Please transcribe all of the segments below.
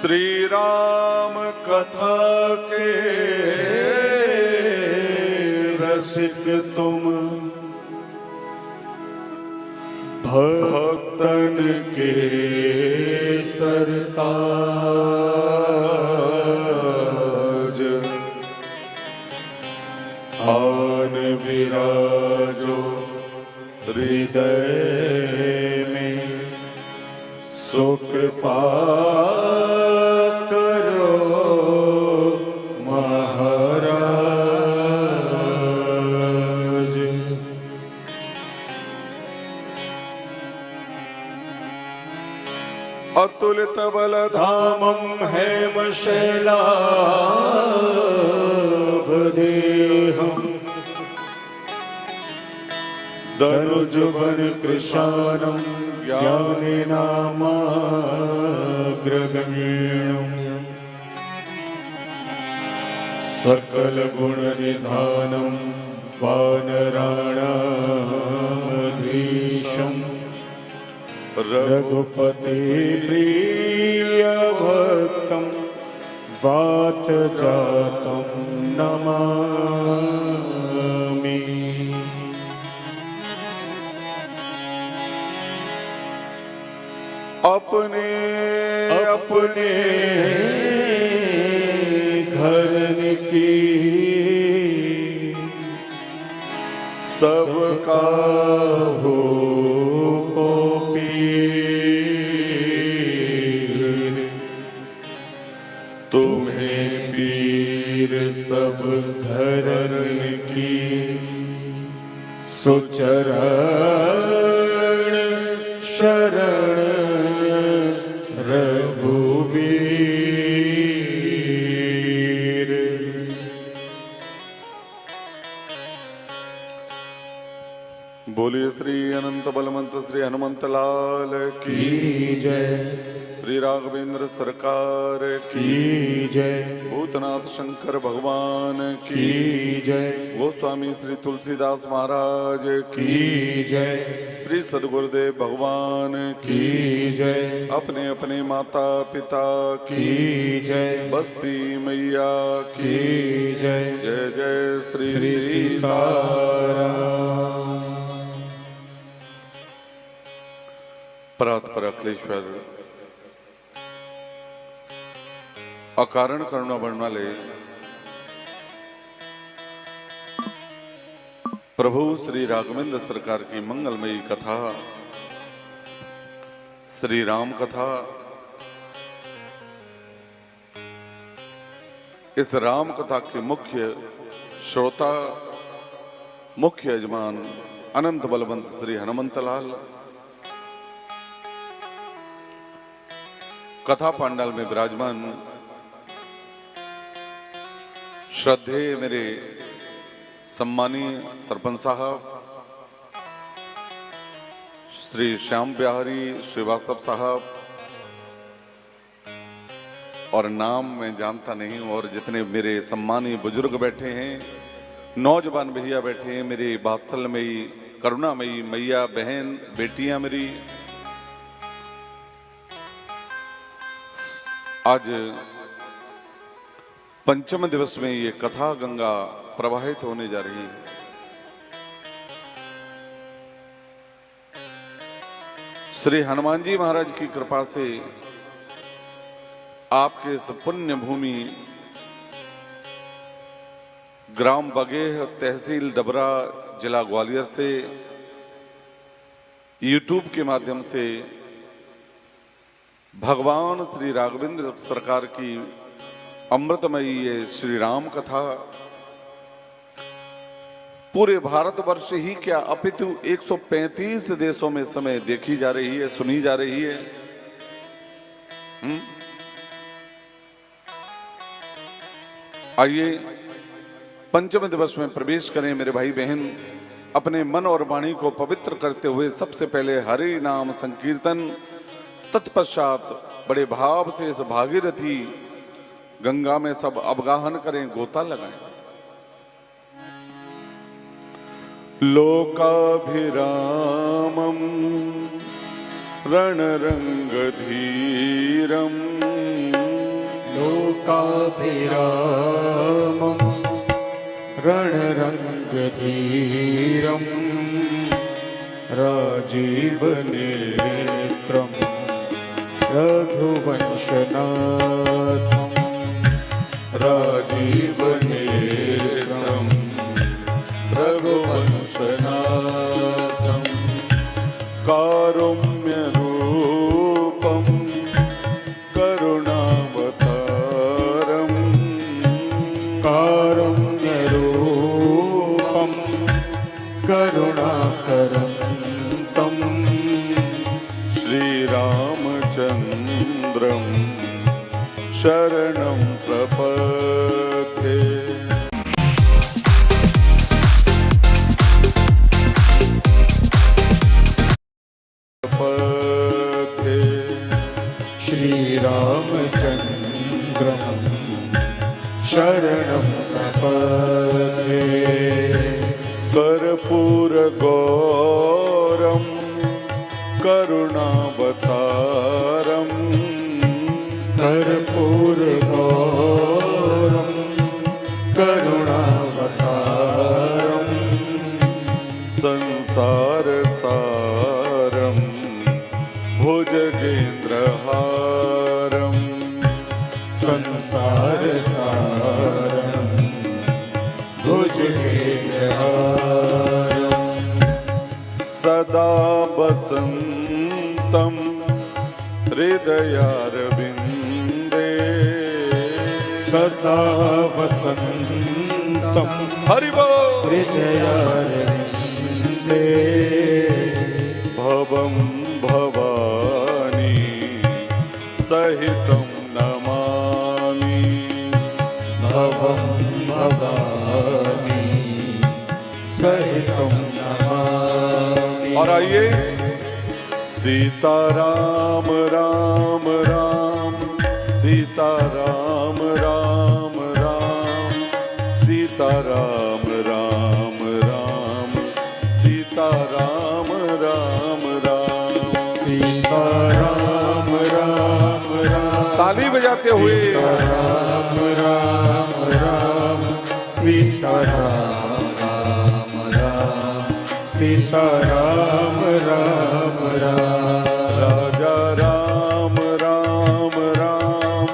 श्री राम कथा के रसिक तुम, भक्तन के सरताज, आन विराजो हृदय में, सुख पा करो महाराज। अतुलित बलधामं हेम शैलाभदेहम्, धनुजवन कृशानं ज्ञानिनामाग्रगण्यम्, सकल गुण निधानं वानराणाधीशम्, रघुपति प्रिय भक्तं वात जातं नमामि। अपने अपने घर की सबका हो को पीर, तुम्हें पीर सब धरन की, सुचरण शरण रघुवीर। बोलिए श्री अनंत बलवंत श्री हनुमंत लाल की जय, श्री राघवेंद्र सरकार की जय, भूतनाथ शंकर भगवान की जय, गोस्वामी श्री तुलसीदास महाराज की जय, श्री सद्गुरुदेव भगवान की जय, अपने अपने माता पिता की जय, बस्ती मैया की जय। जय जय श्री सीताराम। परात्पर अखिलेश्वर अकारण करुणा वर्णाले प्रभु श्री राघवेंद्र सरकार की मंगलमयी कथा श्री राम कथा। इस राम कथा के मुख्य श्रोता मुख्य यजमान अनंत बलवंत श्री हनुमंत लाल कथा पांडाल में विराजमान श्रद्धेय मेरे सम्मानीय सरपंच साहब श्री श्याम बिहारी श्रीवास्तव साहब, और नाम मैं जानता नहीं, और जितने मेरे सम्मानीय बुजुर्ग बैठे हैं, नौजवान भैया बैठे हैं, मेरी वात्सल्यमयी करुणामयी मैया बहन बेटियां मेरी, आज पंचम दिवस में ये कथा गंगा प्रवाहित होने जा रही है। श्री हनुमान जी महाराज की कृपा से आपके इस पुण्य भूमि ग्राम बगेह तहसील डबरा जिला ग्वालियर से यूट्यूब के माध्यम से भगवान श्री राघवेंद्र सरकार की अमृतमयी ये श्री राम कथा पूरे भारतवर्ष ही क्या अपितु 135 देशों में समय देखी जा रही है, सुनी जा रही है। आइए पंचम दिवस में प्रवेश करें मेरे भाई बहन, अपने मन और वाणी को पवित्र करते हुए सबसे पहले हरि नाम संकीर्तन, तत्पश्चात बड़े भाव से इस भागीरथी गंगा में सब अवगाहन करें, गोता लगाएं। लोकाभिरामं रणरंगधीरम् लोकाभिरामं रणरङ्गधीरं राजीवनेत्रं रघुवंशनाथं राजीवनेत्रं रघुवंशनाथं कारुण्यरूपं करुणावतारं कारुण्यरूपं करुणाकरं तं श्रीरामचन्द्रं शरणं प्रपद्ये श्रीरामचन्द्रं शरणं प्रपद्ये कर्पूरगौरं करुणावतारं कर्पूरगौरं करुणावतारं संसारसारं भुजगेन्द्रहारं संसारसारं भुजगेन्द्रहारं सदा वसन्तं हृदयारविन्दे सदा वसन्तं हरि बोल हृदयारविन्दे भवं भवानी सहितं नमामि भवं भवानी सहितं नमामि। और आइए सीताराम राम राम सीताराम राम राम सीताराम राम राम सीताराम राम राम सीताराम राम राम ताली बजाते हुए राम राम राम सीताराम राम राम सीताराम राम राम राजा राम राम राम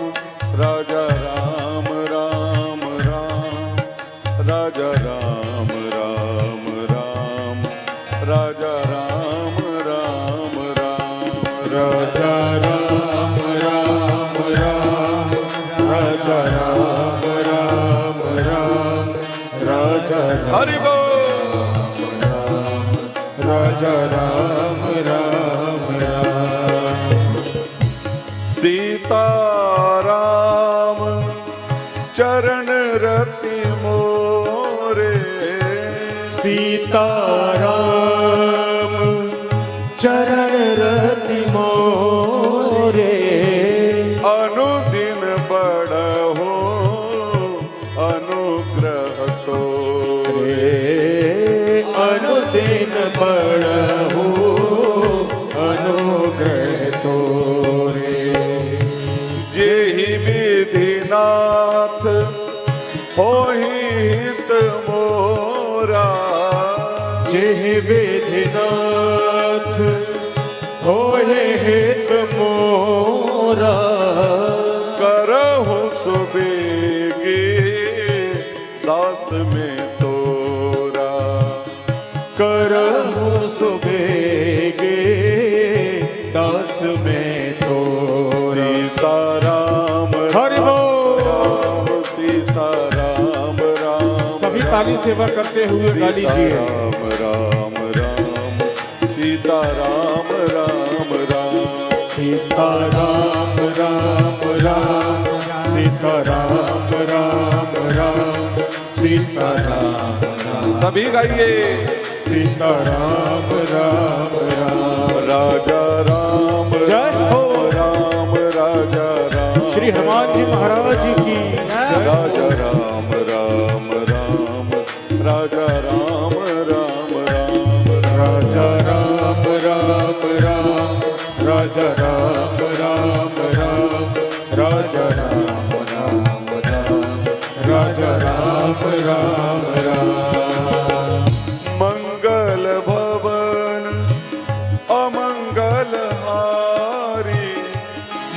राजा राम राम राम राजा राम राम राम राजा राम राम राम राजा राम राम राम राजा राम राम राम राजा हरि बोल राजा राम राम राम सीताराम चरण रति मोरे सीताराम चरण रति मोरे अनुदिन बढ़ो अनुग्रह तो अनुदिन बढ़ो अनुग्रह तोरे जेहि विधिनाथ होहि हित मोरा जेहि विधिनाथ होए हित मोरा करहु सुबेगे दास में तोरा करहु सुबेगे दास में तोरा सीताराम हरि बोल राम सीताराम राम सभी ताली सेवा करते हुए गा लीजिए राम राम राम सीताराम राम राम सीताराम राम राम सीताराम राम राम सीताराम राम सभी गाइए सीताराम राम राम राजा राम जय हो राम राजा राम श्री हनुमान जी महाराज की राजा राम राम राम राजा राम राम राम राजा राम राम राम राजा राम राम राम राजा राम राम राम। मंगल भवन अमंगल हारी,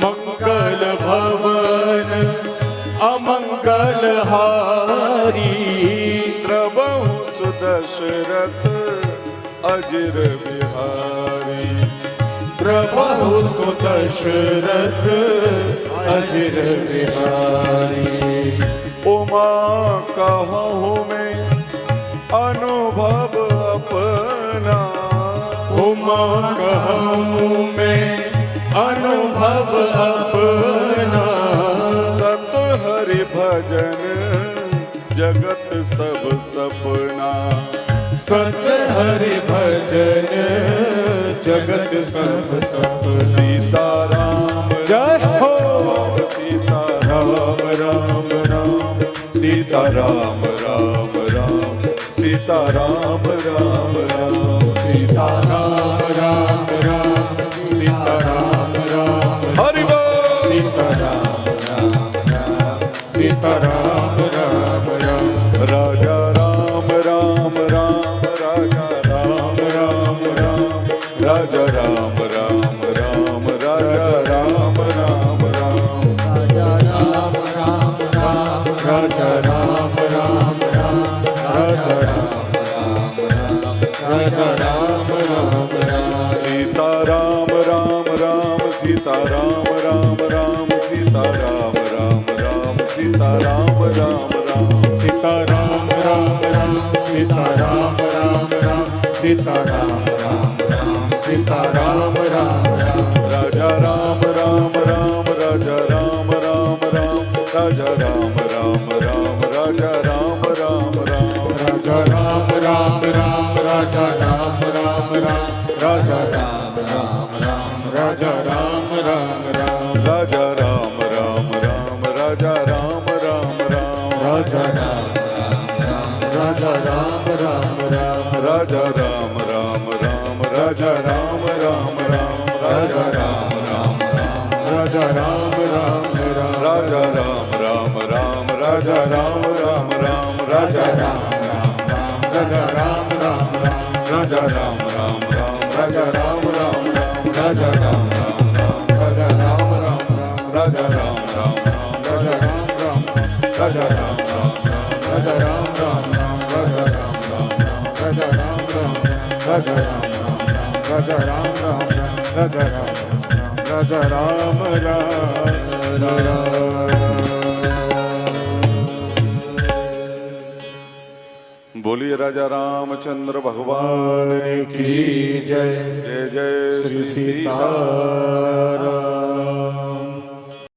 मंगल भवन अमंगल हारी, द्रवहु सुदशरथ अजिर बिहारी। प्रभु सुदशरथ अजिर बिहारी। उमा कहूँ मैं अनुभव अपना, उमा कहूँ मैं अनुभव अपना, सत हरि भजन जगत सब सपना। सत हरि भजन जगत सब सपना। सीताराम जय हो। सीताराम राम राम सीताराम राम राम सीताराम राम राम सीताराम राम राम सीताराम राम हरि बोल। सीताराम राम राम सीताराम राम राम। राजा राम राम राम राजा राम राम राम राजा राम राम राम राजा राम राम राम राजा राम राम राम राजा राम राम राम राजा राम राम राम राजा राम राम राम। सीताराम राम राम सीताराम राम राम सीताराम राम राम सीताराम राम राम सीताराम राम राम सीताराम राम राम सीताराम राम राम सीताराम राम राम। राजा राम राम राम राजा राम राम राम राजा राम राम राम राजा राम राम राम राजा राम राम राम राजा राम राम राम राजा राम राम राम राजा राम राम राम। राजा राम राम राम राजा राम राम राम राजा राम राम राम राजा राम राम राम। राजा राम राम राम राजा राम राम राम राजा राम राम राम राजा राम राम राम। राजा राम राम राम राजा राम राम राम राजा राम राम राम राजा राम राम राम। राजा राम राम राम राजा राम राम राम राजा राम राम राम राजा राम राम राम। राजा राम राम राम राजा राम राम राजा राम राम राजा राम राम राम राजा राम राम राजा राम राम राजा राम राम राजा राम राम राजा राम राजा राम राम। बोलिए राजा रामचंद्र भगवान की जय। जय जय श्री सीताराम।